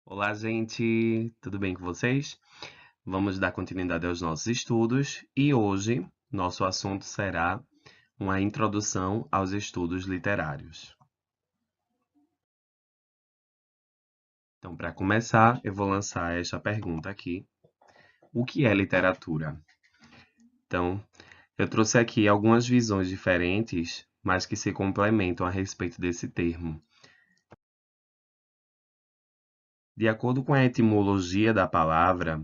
Olá, gente! Tudo bem com vocês? Vamos dar continuidade aos nossos estudos e hoje nosso assunto será uma introdução aos estudos literários. Então, para começar, eu vou lançar esta pergunta aqui: o que é literatura? Então, eu trouxe aqui algumas visões diferentes, mas que se complementam a respeito desse termo. De acordo com a etimologia da palavra,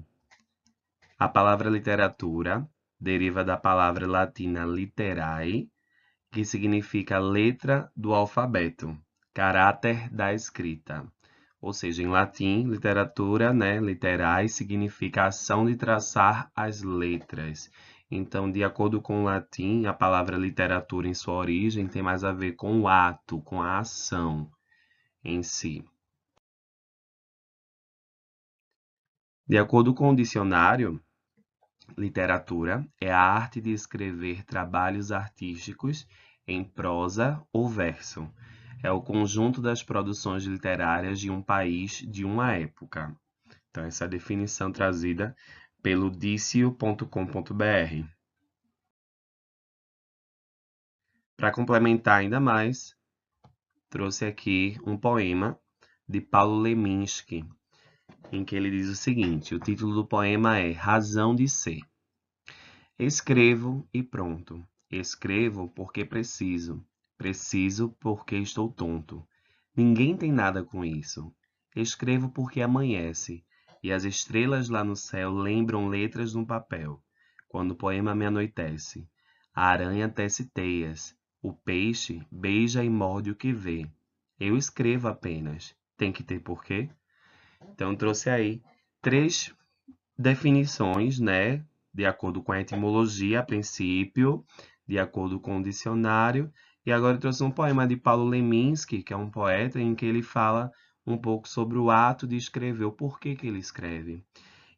a palavra literatura deriva da palavra latina literae, que significa letra do alfabeto, caráter da escrita. Ou seja, em latim, literatura, né, literae, significa ação de traçar as letras. Então, de acordo com o latim, a palavra literatura em sua origem tem mais a ver com o ato, com a ação em si. De acordo com o dicionário, literatura é a arte de escrever trabalhos artísticos em prosa ou verso. É o conjunto das produções literárias de um país de uma época. Então, essa é a definição trazida pelo dicio.com.br. Para complementar ainda mais, trouxe aqui um poema de Paulo Leminski, em que ele diz o seguinte: o título do poema é Razão de Ser. Escrevo e pronto. Escrevo porque preciso. Preciso porque estou tonto. Ninguém tem nada com isso. Escrevo porque amanhece, e as estrelas lá no céu lembram letras no papel. Quando o poema me anoitece, a aranha tece teias, o peixe beija e morde o que vê. Eu escrevo apenas. Tem que ter porquê? Então, trouxe aí três definições, né, de acordo com a etimologia, a princípio, de acordo com o dicionário. E agora eu trouxe um poema de Paulo Leminski, que é um poeta, em que ele fala um pouco sobre o ato de escrever, o porquê que ele escreve.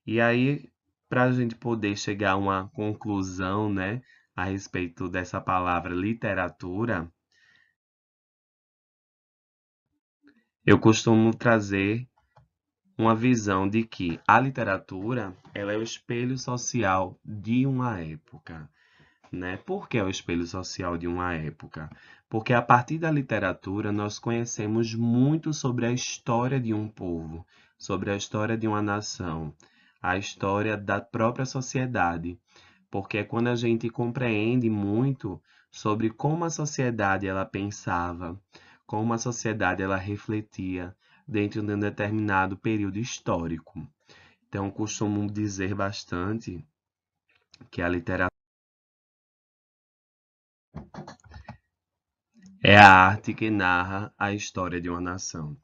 E aí, para a gente poder chegar a uma conclusão, né, a respeito dessa palavra literatura, eu costumo trazer uma visão de que a literatura ela é o espelho social de uma época, né? Por que é o espelho social de uma época? Porque a partir da literatura nós conhecemos muito sobre a história de um povo, sobre a história de uma nação, a história da própria sociedade. Porque é quando a gente compreende muito sobre como a sociedade ela pensava, como a sociedade ela refletia dentro de um determinado período histórico. Então, costumo dizer bastante que a literatura é a arte que narra a história de uma nação.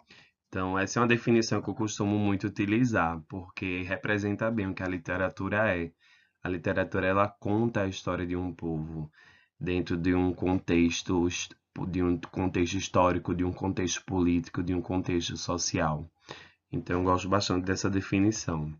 Então, essa é uma definição que eu costumo muito utilizar, porque representa bem o que a literatura é. A literatura, ela conta a história de um povo dentro de um contexto histórico, de um contexto político, de um contexto social. Então, eu gosto bastante dessa definição.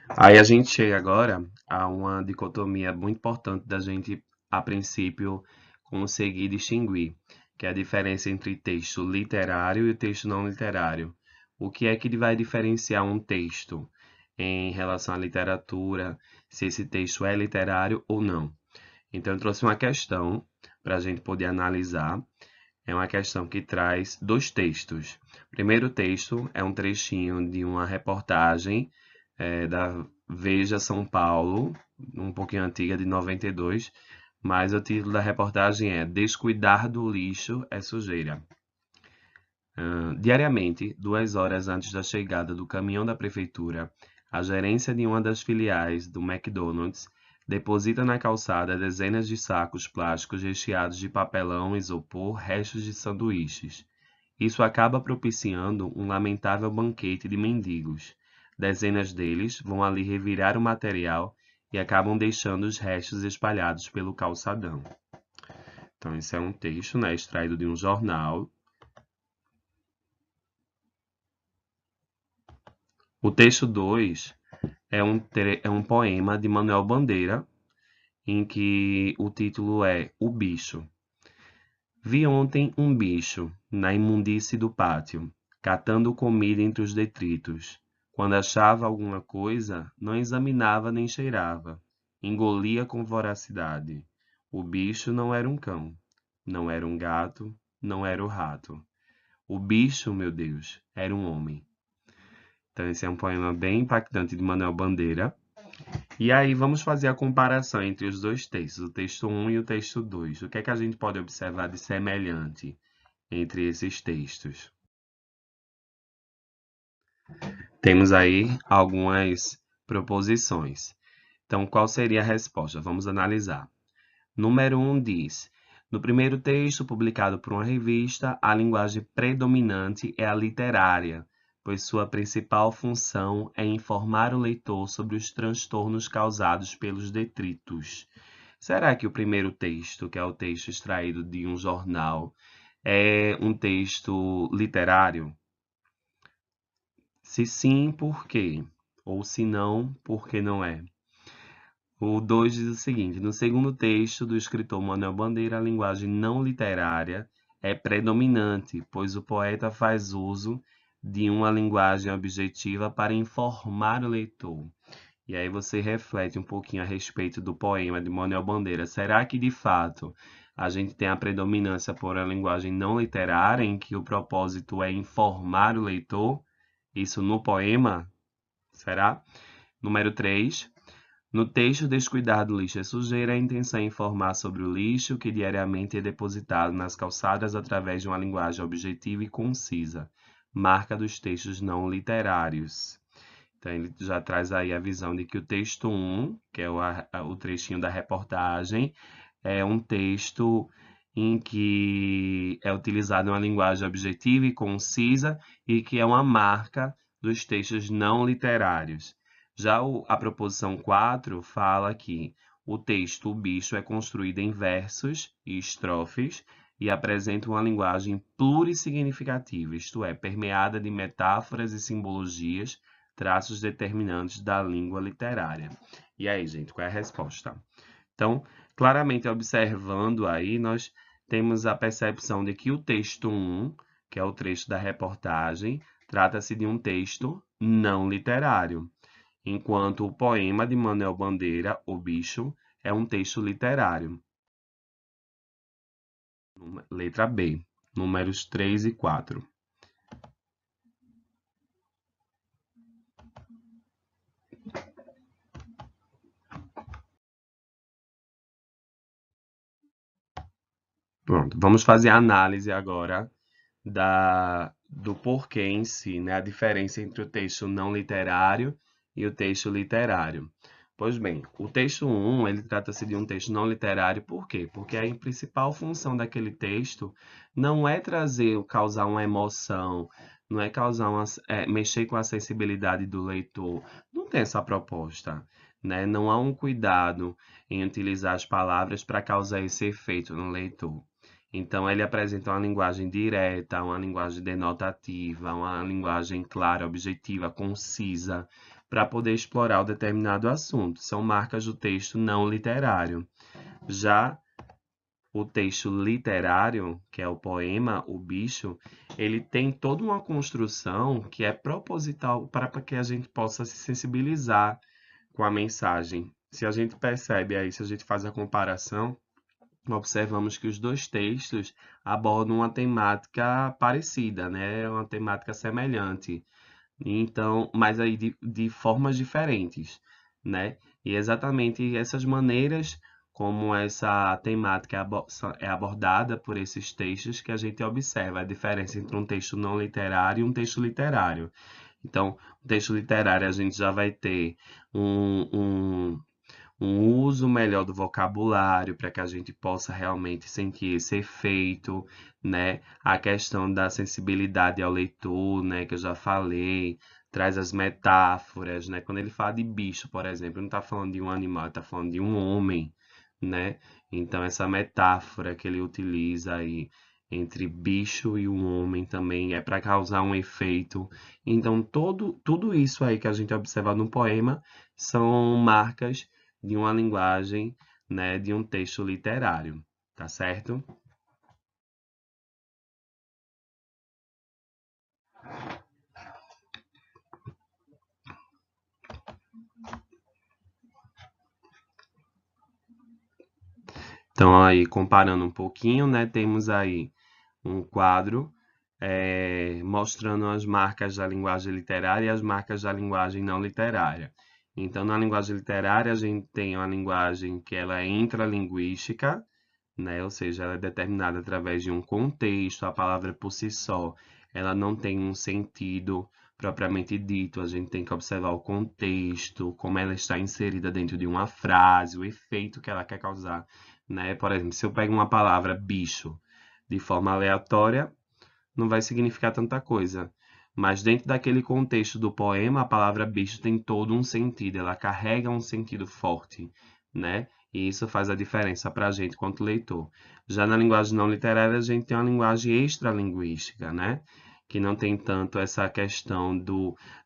Aí a gente chega agora a uma dicotomia muito importante da gente, a princípio, conseguir distinguir, que é a diferença entre texto literário e texto não literário. O que é que vai diferenciar um texto em relação à literatura, se esse texto é literário ou não? Então, eu trouxe uma questão para a gente poder analisar. É uma questão que traz dois textos. O primeiro texto é um trechinho de uma reportagem da Veja São Paulo, um pouquinho antiga, de 92, mas o título da reportagem é Descuidar do lixo é sujeira. Diariamente, 2 horas antes da chegada do caminhão da prefeitura, a gerência de uma das filiais do McDonald's deposita na calçada dezenas de sacos plásticos recheados de papelão, isopor, restos de sanduíches. Isso acaba propiciando um lamentável banquete de mendigos. Dezenas deles vão ali revirar o material e acabam deixando os restos espalhados pelo calçadão. Então, esse é um texto, né, extraído de um jornal. O texto 2 é um poema de Manuel Bandeira, em que o título é O Bicho. Vi ontem um bicho na imundície do pátio, catando comida entre os detritos. Quando achava alguma coisa, não examinava nem cheirava. Engolia com voracidade. O bicho não era um cão, não era um gato, não era o rato. O bicho, meu Deus, era um homem. Então, esse é um poema bem impactante de Manuel Bandeira. E aí, vamos fazer a comparação entre os dois textos, o texto 1 e o texto 2. O que é que a gente pode observar de semelhante entre esses textos? Temos aí algumas proposições. Então, qual seria a resposta? Vamos analisar. Número 1 diz: no primeiro texto, publicado por uma revista, a linguagem predominante é a literária, pois sua principal função é informar o leitor sobre os transtornos causados pelos detritos. Será que o primeiro texto, que é o texto extraído de um jornal, é um texto literário? Se sim, por quê? Ou se não, por que não é? O 2 diz o seguinte: no segundo texto do escritor Manuel Bandeira, a linguagem não literária é predominante, pois o poeta faz uso de uma linguagem objetiva para informar o leitor. E aí você reflete um pouquinho a respeito do poema de Manuel Bandeira. Será que, de fato, a gente tem a predominância por a linguagem não literária, em que o propósito é informar o leitor? Isso no poema? Será? Número 3. No texto Descuidar do lixo é sujeira, a intenção é informar sobre o lixo que diariamente é depositado nas calçadas através de uma linguagem objetiva e concisa, marca dos textos não literários. Então, ele já traz aí a visão de que o texto 1, que é o trechinho da reportagem, é um texto em que é utilizado uma linguagem objetiva e concisa e que é uma marca dos textos não literários. Já a proposição 4 fala que o texto, o bicho, é construído em versos e estrofes e apresenta uma linguagem plurissignificativa, isto é, permeada de metáforas e simbologias, traços determinantes da língua literária. E aí, gente, qual é a resposta? Então, claramente observando aí, nós temos a percepção de que o texto 1, que é o trecho da reportagem, trata-se de um texto não literário, enquanto o poema de Manuel Bandeira, O Bicho, é um texto literário. Letra B, números 3 e 4. Pronto, vamos fazer a análise agora do porquê em si, né? A diferença entre o texto não literário e o texto literário. Pois bem, o texto 1, ele trata-se de um texto não literário, por quê? Porque a principal função daquele texto não é causar uma emoção, não é mexer com a sensibilidade do leitor. Não tem essa proposta, né? Não há um cuidado em utilizar as palavras para causar esse efeito no leitor. Então, ele apresenta uma linguagem direta, uma linguagem denotativa, uma linguagem clara, objetiva, concisa, para poder explorar o determinado assunto. São marcas do texto não literário. Já o texto literário, que é o poema, o bicho, ele tem toda uma construção que é proposital para que a gente possa se sensibilizar com a mensagem. Se a gente percebe aí, se a gente faz a comparação, observamos que os dois textos abordam uma temática parecida, né? Uma temática semelhante. Então, mas aí de formas diferentes, né? E exatamente essas maneiras como essa temática é abordada por esses textos que a gente observa a diferença entre um texto não literário e um texto literário. Então, o texto literário a gente já vai ter um uso melhor do vocabulário para que a gente possa realmente sentir esse efeito, né? A questão da sensibilidade ao leitor, né? Que eu já falei, traz as metáforas, né? Quando ele fala de bicho, por exemplo, não está falando de um animal, ele está falando de um homem, né? Então, essa metáfora que ele utiliza aí entre bicho e um homem também é para causar um efeito. Então, tudo isso aí que a gente observa no poema são marcas de uma linguagem, né, de um texto literário, tá certo? Então, aí, comparando um pouquinho, né, temos aí um quadro mostrando as marcas da linguagem literária e as marcas da linguagem não literária. Então, na linguagem literária, a gente tem uma linguagem que ela é intralinguística, né? Ou seja, ela é determinada através de um contexto, a palavra por si só, ela não tem um sentido propriamente dito, a gente tem que observar o contexto, como ela está inserida dentro de uma frase, o efeito que ela quer causar, né? Por exemplo, se eu pego uma palavra bicho de forma aleatória, não vai significar tanta coisa. Mas dentro daquele contexto do poema, a palavra bicho tem todo um sentido, ela carrega um sentido forte, né? E isso faz a diferença para a gente quanto leitor. Já na linguagem não literária, a gente tem uma linguagem extralinguística, né? Que não tem tanto essa questão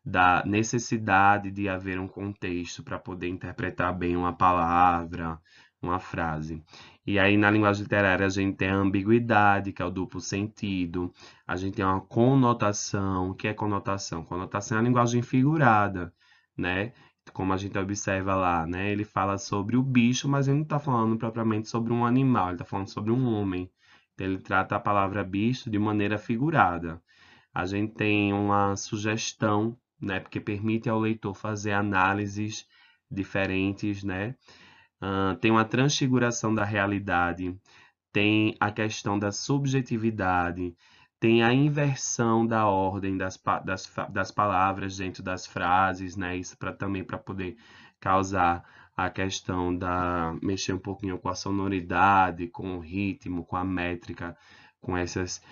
da necessidade de haver um contexto para poder interpretar bem uma palavra, uma frase. E aí, na linguagem literária, a gente tem a ambiguidade, que é o duplo sentido. A gente tem uma conotação. O que é conotação? Conotação é a linguagem figurada, né? Como a gente observa lá, né? Ele fala sobre o bicho, mas ele não está falando propriamente sobre um animal, ele está falando sobre um homem. Então, ele trata a palavra bicho de maneira figurada. A gente tem uma sugestão, né? Porque permite ao leitor fazer análises diferentes, né? Tem uma transfiguração da realidade, tem a questão da subjetividade, tem a inversão da ordem das palavras dentro das frases, né? Isso também para poder causar a questão da mexer um pouquinho com a sonoridade, com o ritmo, com a métrica, com essas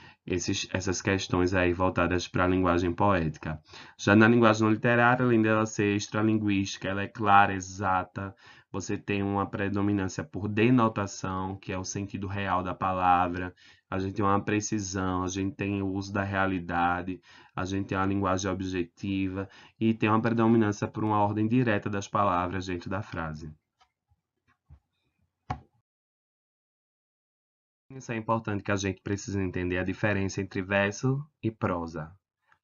questões aí voltadas para a linguagem poética. Já na linguagem não literária, além dela ser extralinguística, ela é clara, exata, você tem uma predominância por denotação, que é o sentido real da palavra. A gente tem uma precisão, a gente tem o uso da realidade, a gente tem uma linguagem objetiva e tem uma predominância por uma ordem direta das palavras dentro da frase. Isso é importante que a gente precisa entender a diferença entre verso e prosa.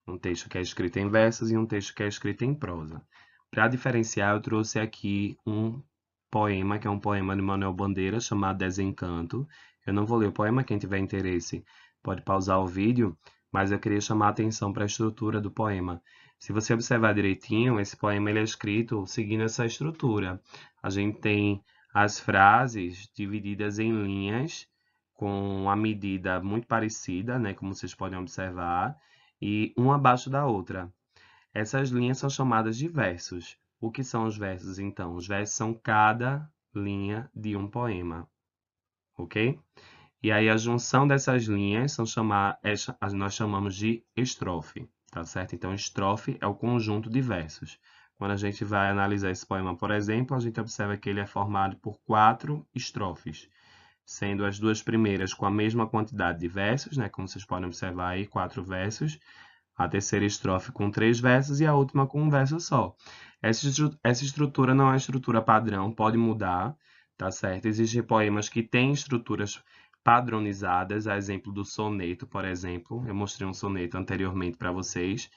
Um texto que é escrito em versos e um texto que é escrito em prosa. Para diferenciar, eu trouxe aqui um poema, que é um poema de Manuel Bandeira, chamado Desencanto. Eu não vou ler o poema, quem tiver interesse pode pausar o vídeo, mas eu queria chamar a atenção para a estrutura do poema. Se você observar direitinho, esse poema ele é escrito seguindo essa estrutura. A gente tem as frases divididas em linhas, com uma medida muito parecida, né, como vocês podem observar, e uma abaixo da outra. Essas linhas são chamadas de versos. O que são os versos, então? Os versos são cada linha de um poema, ok? E aí a junção dessas linhas nós chamamos de estrofe, tá certo? Então, estrofe é o conjunto de versos. Quando a gente vai analisar esse poema, por exemplo, a gente observa que ele é formado por 4 estrofes, sendo as duas primeiras com a mesma quantidade de versos, né? Como vocês podem observar aí, 4 versos, a terceira estrofe com 3 versos e a última com um verso só. Essa estrutura não é estrutura padrão, pode mudar, tá certo? Existem poemas que têm estruturas padronizadas, a exemplo do soneto, por exemplo. Eu mostrei um soneto anteriormente para vocês.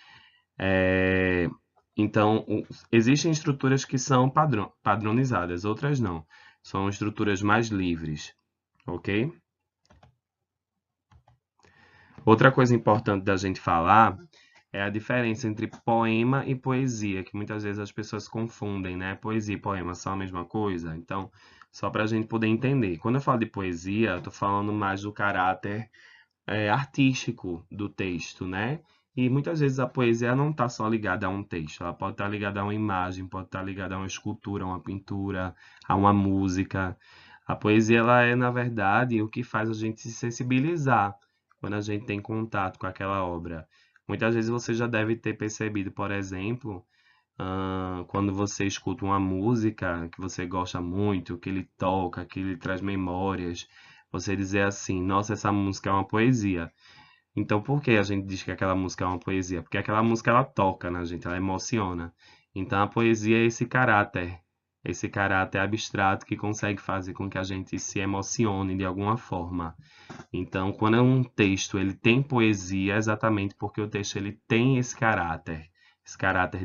Então, existem estruturas que são padronizadas, outras não. São estruturas mais livres, ok? Outra coisa importante da gente falar é a diferença entre poema e poesia, que muitas vezes as pessoas confundem, né? Poesia e poema são a mesma coisa. Então, só para a gente poder entender. Quando eu falo de poesia, eu estou falando mais do caráter artístico do texto, né? E muitas vezes a poesia não está só ligada a um texto, ela pode estar ligada a uma imagem, pode estar ligada a uma escultura, a uma pintura, a uma música. A poesia, ela é, na verdade, o que faz a gente se sensibilizar quando a gente tem contato com aquela obra. Muitas vezes você já deve ter percebido, por exemplo, quando você escuta uma música que você gosta muito, que ele toca, que ele traz memórias, você dizer assim, nossa, essa música é uma poesia. Então, por que a gente diz que aquela música é uma poesia? Porque aquela música ela toca na gente, ela emociona. Então, a poesia é esse caráter abstrato que consegue fazer com que a gente se emocione de alguma forma. Então, quando é um texto ele tem poesia, é exatamente porque o texto ele tem esse caráter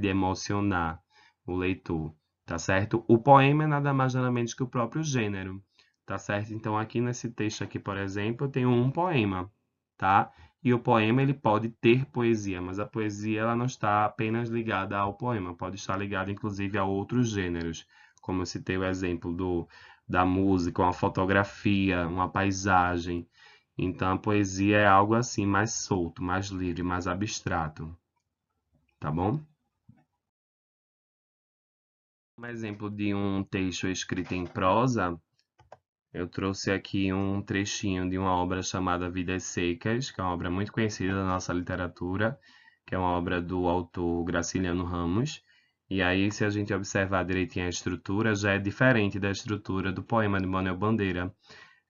de emocionar o leitor, tá certo? O poema é nada mais nada menos que o próprio gênero, tá certo? Então, aqui nesse texto aqui, por exemplo, eu tenho um poema, tá? E o poema, ele pode ter poesia, mas a poesia, ela não está apenas ligada ao poema, pode estar ligada, inclusive, a outros gêneros, como eu citei o exemplo da música, uma fotografia, uma paisagem. Então, a poesia é algo assim, mais solto, mais livre, mais abstrato, tá bom? Um exemplo de um texto escrito em prosa, eu trouxe aqui um trechinho de uma obra chamada Vidas Secas, que é uma obra muito conhecida da nossa literatura, que é uma obra do autor Graciliano Ramos. E aí, se a gente observar direitinho a estrutura, já é diferente da estrutura do poema de Manuel Bandeira.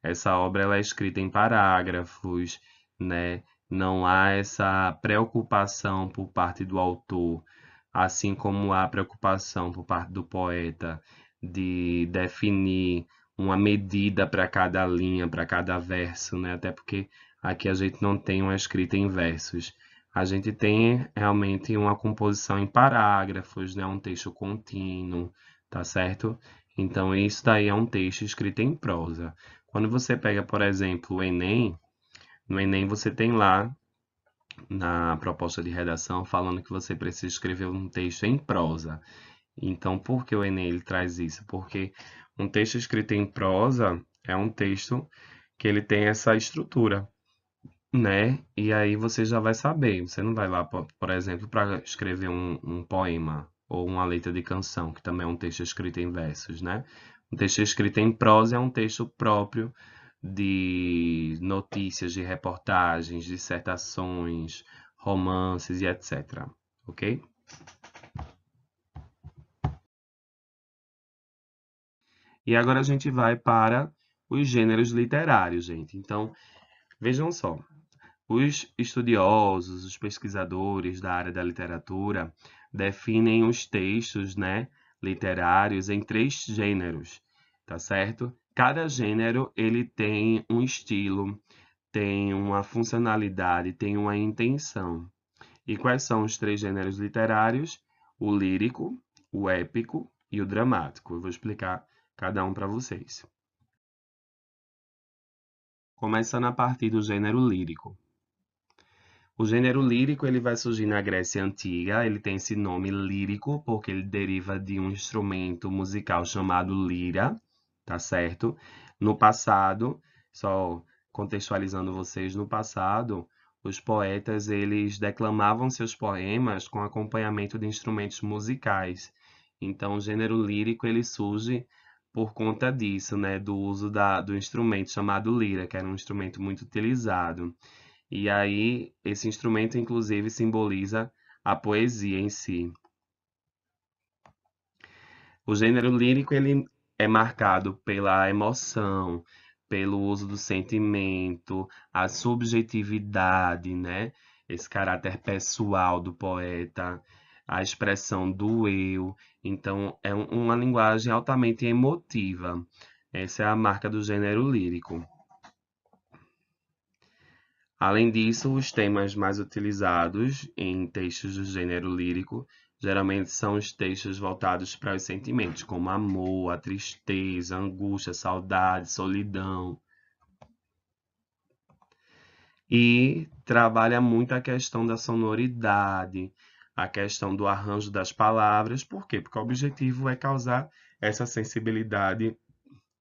Essa obra ela é escrita em parágrafos, né? Não há essa preocupação por parte do autor, assim como há preocupação por parte do poeta de definir uma medida para cada linha, para cada verso, né? Até porque aqui a gente não tem uma escrita em versos. A gente tem realmente uma composição em parágrafos, né? Um texto contínuo, tá certo? Então, isso daí é um texto escrito em prosa. Quando você pega, por exemplo, o Enem, no Enem você tem lá na proposta de redação falando que você precisa escrever um texto em prosa. Então, por que o Enem ele traz isso? Porque um texto escrito em prosa é um texto que ele tem essa estrutura, né? E aí você já vai saber. Você não vai lá, por exemplo, para escrever um poema ou uma letra de canção, que também é um texto escrito em versos, né? Um texto escrito em prosa é um texto próprio de notícias, de reportagens, dissertações, romances e etc. Ok? E agora a gente vai para os gêneros literários, gente. Então, vejam só. Os estudiosos, os pesquisadores da área da literatura definem os textos, né, literários em 3 gêneros, tá certo? Cada gênero ele tem um estilo, tem uma funcionalidade, tem uma intenção. E quais são os 3 gêneros literários? O lírico, o épico e o dramático. Eu vou explicar cada um para vocês. Começando a partir do gênero lírico. O gênero lírico ele vai surgir na Grécia Antiga. Ele tem esse nome lírico porque ele deriva de um instrumento musical chamado lira, tá certo? No passado, só contextualizando vocês, no passado, os poetas eles declamavam seus poemas com acompanhamento de instrumentos musicais. Então, o gênero lírico ele surge por conta disso, né, do uso do instrumento chamado lira, que era um instrumento muito utilizado. E aí, esse instrumento, inclusive, simboliza a poesia em si. O gênero lírico ele é marcado pela emoção, pelo uso do sentimento, a subjetividade, né? Esse caráter pessoal do poeta, a expressão do eu. Então, é uma linguagem altamente emotiva. Essa é a marca do gênero lírico. Além disso, os temas mais utilizados em textos do gênero lírico geralmente são os textos voltados para os sentimentos, como amor, a tristeza, a angústia, a saudade, solidão. E trabalha muito a questão da sonoridade, a questão do arranjo das palavras. Por quê? Porque o objetivo é causar essa sensibilidade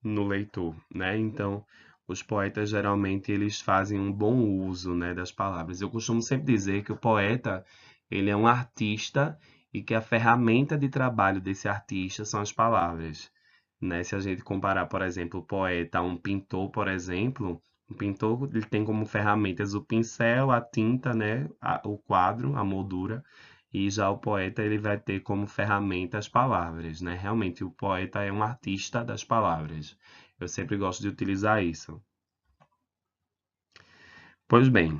no leitor, né? Então, os poetas geralmente eles fazem um bom uso, né, das palavras. Eu costumo sempre dizer que o poeta, ele é um artista e que a ferramenta de trabalho desse artista são as palavras, né? Se a gente comparar, por exemplo, o poeta a um pintor, por exemplo, o pintor ele tem como ferramentas o pincel, a tinta, né, o quadro, a moldura, e já o poeta ele vai ter como ferramenta as palavras, né? Realmente o poeta é um artista das palavras. Eu sempre gosto de utilizar isso. Pois bem,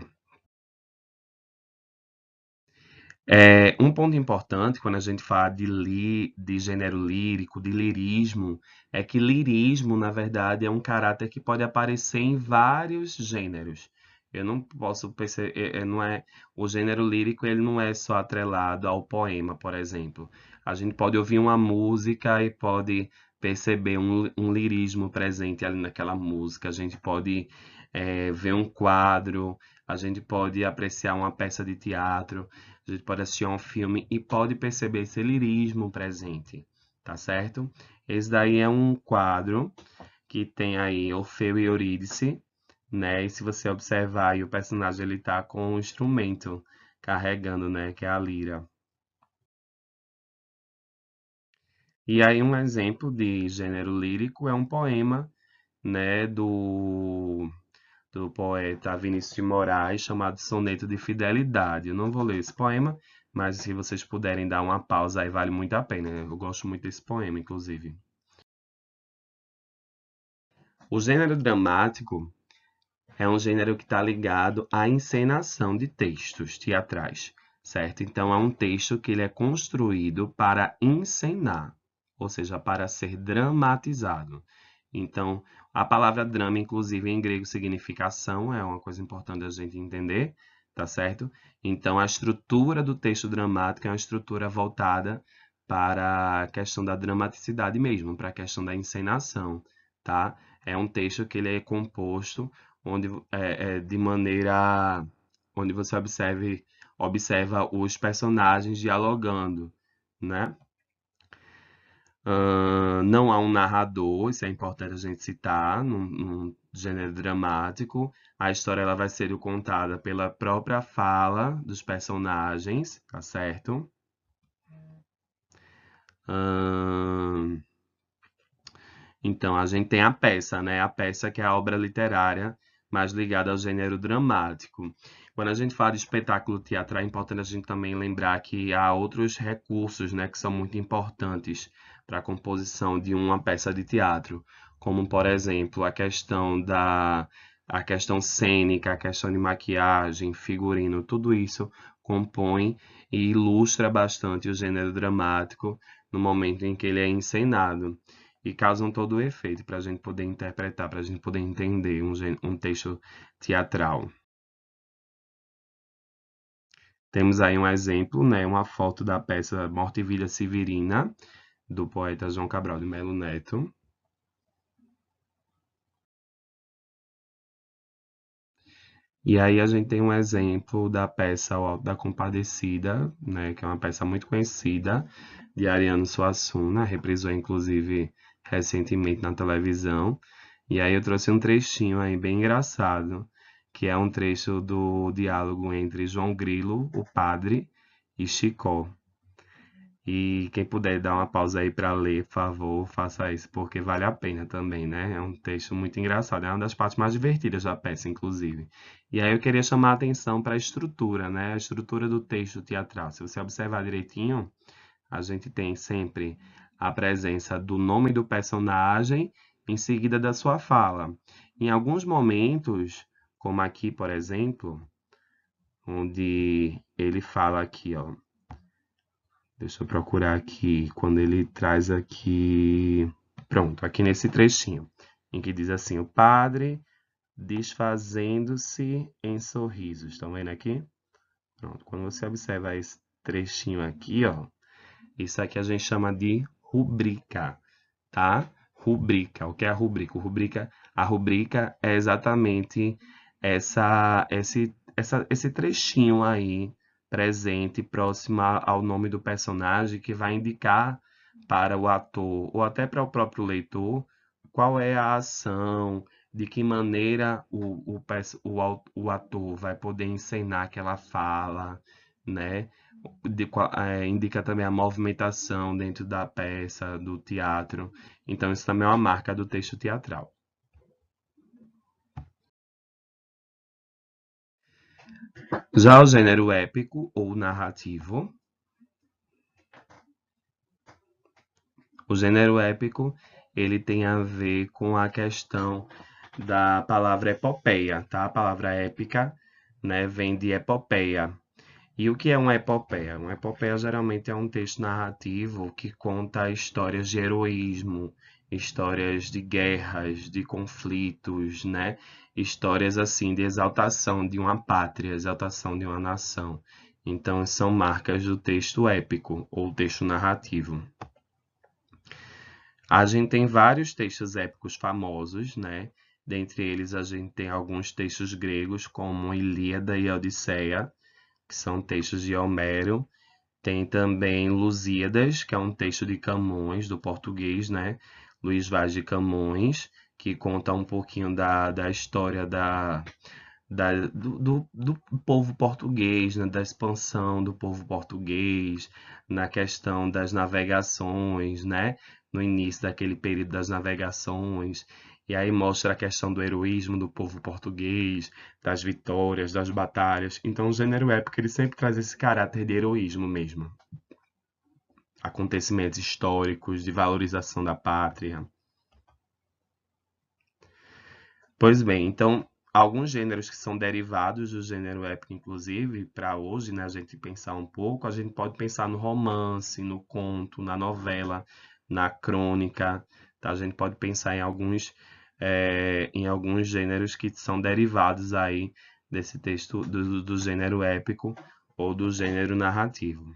um ponto importante quando a gente fala de gênero lírico, de lirismo, é que lirismo, na verdade, é um caráter que pode aparecer em vários gêneros. Eu não posso perceber, não é, o gênero lírico ele não é só atrelado ao poema, por exemplo. A gente pode ouvir uma música e pode perceber um lirismo presente ali naquela música, a gente pode ver um quadro, a gente pode apreciar uma peça de teatro, a gente pode assistir a um filme e pode perceber esse lirismo presente, tá certo? Esse daí é um quadro que tem aí Orfeu e Eurídice, né? E se você observar aí, o personagem ele tá com um instrumento carregando, né? Que é a lira. E aí um exemplo de gênero lírico é um poema, né? Do poeta Vinícius de Moraes, chamado Soneto de Fidelidade. Eu não vou ler esse poema, mas se vocês puderem dar uma pausa aí, vale muito a pena. Eu gosto muito desse poema, inclusive. O gênero dramático é um gênero que está ligado à encenação de textos teatrais, certo? Então, é um texto que ele é construído para encenar, ou seja, para ser dramatizado. Então, a palavra drama, inclusive, em grego significa ação, é uma coisa importante a gente entender, tá certo? Então, a estrutura do texto dramático é uma estrutura voltada para a questão da dramaticidade mesmo, para a questão da encenação, tá? É um texto que ele é composto onde de maneira onde você observa os personagens dialogando, né? Não há um narrador, isso é importante a gente citar, num gênero dramático. A história ela vai ser contada pela própria fala dos personagens, tá certo? Ahn, Então, a gente tem a peça, né? A peça que é a obra literária mais ligada ao gênero dramático. Quando a gente fala de espetáculo teatral, é importante a gente também lembrar que há outros recursos, né, que são muito importantes para a composição de uma peça de teatro, como, por exemplo, a questão cênica, a questão de maquiagem, figurino, tudo isso compõe e ilustra bastante o gênero dramático no momento em que ele é encenado e causam todo o efeito para a gente poder interpretar, para a gente poder entender um texto teatral. Temos aí um exemplo, né, uma foto da peça Morte e Vida Severina, do poeta João Cabral de Melo Neto. E aí a gente tem um exemplo da peça O Alto da Compadecida, né, que é uma peça muito conhecida, de Ariano Suassuna, reprisou inclusive recentemente na televisão. E aí eu trouxe um trechinho aí bem engraçado, que é um trecho do diálogo entre João Grilo, o padre, e Chicó. E quem puder dar uma pausa aí para ler, por favor, faça isso, porque vale a pena também, né? É um texto muito engraçado, é uma das partes mais divertidas da peça, inclusive. E aí eu queria chamar a atenção para a estrutura, né? A estrutura do texto teatral. Se você observar direitinho, a gente tem sempre a presença do nome do personagem em seguida da sua fala. Em alguns momentos, como aqui, por exemplo, onde ele fala aqui, ó. Deixa eu procurar aqui, quando ele traz aqui. Pronto, aqui nesse trechinho, em que diz assim: o padre desfazendo-se em sorrisos. Estão vendo aqui? Pronto, quando você observa esse trechinho aqui, ó, isso aqui a gente chama de rubrica, tá? Rubrica. O que é a rubrica? A rubrica é exatamente esse trechinho aí presente próximo ao nome do personagem que vai indicar para o ator ou até para o próprio leitor qual é a ação, de que maneira o ator vai poder encenar aquela fala, né? Indica também a movimentação dentro da peça, do teatro. Então, isso também é uma marca do texto teatral. Já o gênero épico ou narrativo, o gênero épico, ele tem a ver com a questão da palavra epopeia, tá? A palavra épica, né, vem de epopeia. E o que é uma epopeia? Uma epopeia geralmente é um texto narrativo que conta histórias de heroísmo, histórias de guerras, de conflitos, né? Histórias assim de exaltação de uma pátria, exaltação de uma nação. Então são marcas do texto épico ou texto narrativo. A gente tem vários textos épicos famosos, né? Dentre eles, a gente tem alguns textos gregos, como Ilíada e Odisseia, que são textos de Homero. Tem também Lusíadas, que é um texto de Camões, do português, né? Luís Vaz de Camões, que conta um pouquinho da história do povo português, né? Da expansão do povo português, na questão das navegações, né? No início daquele período das navegações. E aí mostra a questão do heroísmo do povo português, das vitórias, das batalhas. Então o gênero épico ele sempre traz esse caráter de heroísmo mesmo. Acontecimentos históricos, de valorização da pátria. Pois bem, então, alguns gêneros que são derivados do gênero épico, inclusive, para hoje, né, a gente pensar um pouco, a gente pode pensar no romance, no conto, na novela, na crônica, tá? A gente pode pensar em alguns gêneros que são derivados aí desse texto do gênero épico ou do gênero narrativo.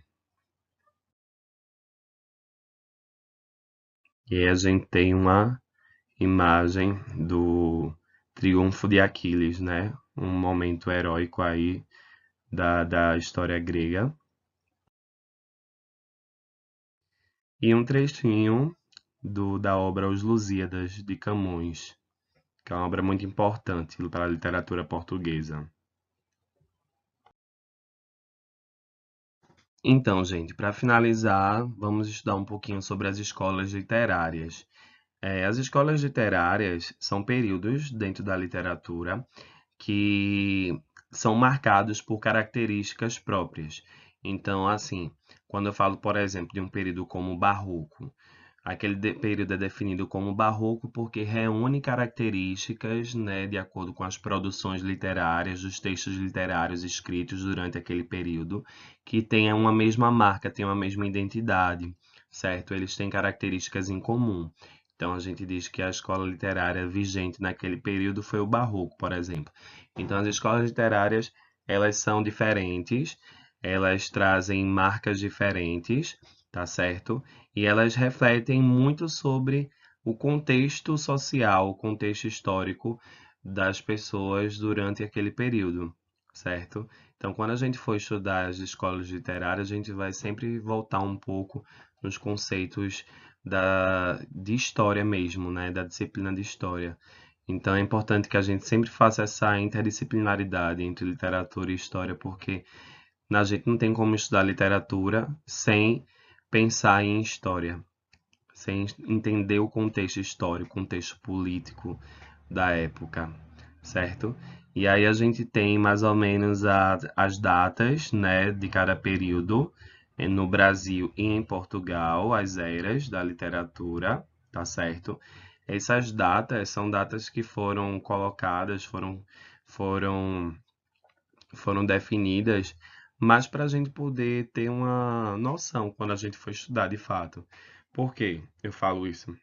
E aí a gente tem uma imagem do triunfo de Aquiles, né? Um momento heróico aí da história grega. E um trechinho da obra Os Lusíadas, de Camões, que é uma obra muito importante para a literatura portuguesa. Então, gente, para finalizar, vamos estudar um pouquinho sobre as escolas literárias. As escolas literárias são períodos dentro da literatura que são marcados por características próprias. Então, assim, quando eu falo, por exemplo, de um período como o Barroco, período é definido como barroco porque reúne características, né, de acordo com as produções literárias, dos textos literários escritos durante aquele período, que tenham uma mesma marca, tenham uma mesma identidade, certo? Eles têm características em comum. Então, a gente diz que a escola literária vigente naquele período foi o barroco, por exemplo. Então, as escolas literárias, elas são diferentes, elas trazem marcas diferentes, tá certo? E elas refletem muito sobre o contexto social, o contexto histórico das pessoas durante aquele período, certo? Então, quando a gente for estudar as escolas literárias, a gente vai sempre voltar um pouco nos conceitos de história mesmo, né? Da disciplina de história. Então, é importante que a gente sempre faça essa interdisciplinaridade entre literatura e história, porque a gente não tem como estudar literatura sem pensar em história, sem entender o contexto histórico, o contexto político da época, certo? E aí a gente tem mais ou menos as datas, né, de cada período no Brasil e em Portugal, as eras da literatura, tá certo? Essas datas são datas que foram colocadas, foram foram definidas, mas para a gente poder ter uma noção quando a gente for estudar de fato. Por que eu falo isso?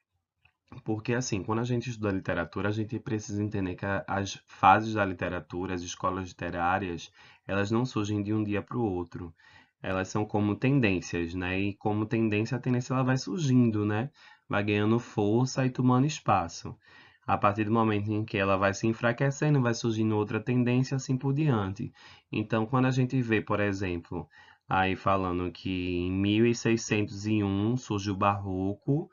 Porque, assim, quando a gente estuda literatura, a gente precisa entender que as fases da literatura, as escolas literárias, elas não surgem de um dia para o outro. Elas são como tendências, né? E como tendência, a tendência ela vai surgindo, né? Vai ganhando força e tomando espaço. A partir do momento em que ela vai se enfraquecendo, vai surgindo outra tendência, assim por diante. Então, quando a gente vê, por exemplo, aí falando que em 1601 surge o Barroco,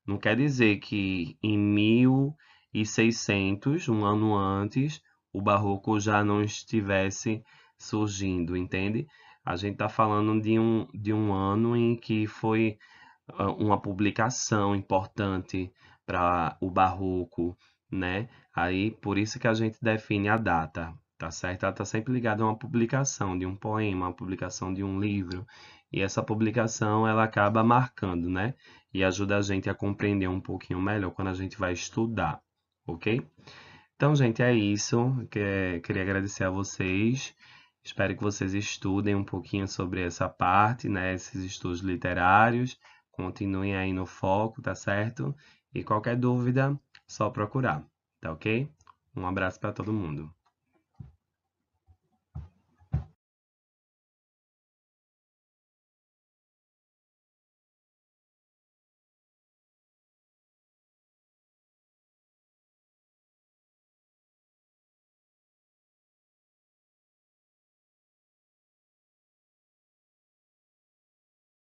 não quer dizer que em 1600, um ano antes, o Barroco já não estivesse surgindo, entende? A gente está falando de um ano em que foi uma publicação importante para o Barroco, né? Aí, por isso que a gente define a data, tá certo? Ela está sempre ligada a uma publicação de um poema, uma publicação de um livro, e essa publicação ela acaba marcando, né? E ajuda a gente a compreender um pouquinho melhor quando a gente vai estudar, ok? Então, gente, é isso. Queria agradecer a vocês. Espero que vocês estudem um pouquinho sobre essa parte, né? Esses estudos literários. Continuem aí no foco, tá certo? E qualquer dúvida, só procurar, tá ok? Um abraço para todo mundo.